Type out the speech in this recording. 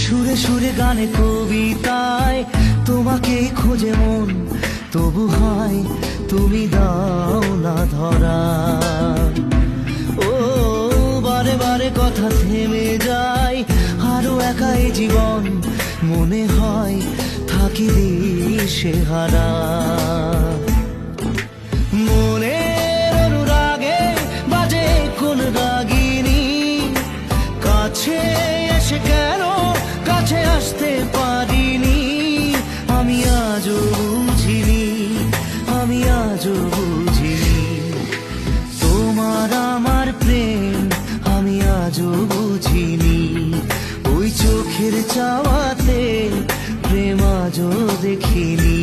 সুরে সুরে গানে কবিতায় তোমাকে খোঁজে মন, তবু হয় তুমি দাও না ধরা। ও বারে বারে কথা থেমে যায়, আরো একাই জীবন মনে হয় থাকি দিশে হারা। মনের অনুরাগে বাজে কোন রাগিনী, কাছে এসে কেন কাছে আসতে পারিনি। আমি আজও বুঝিনি, আমি আজও বুঝিনি তোমার আমার প্রেম, আমি আজও বুঝিনি। ওই চোখের চাওয়াতে প্রেম আজও দেখিনি।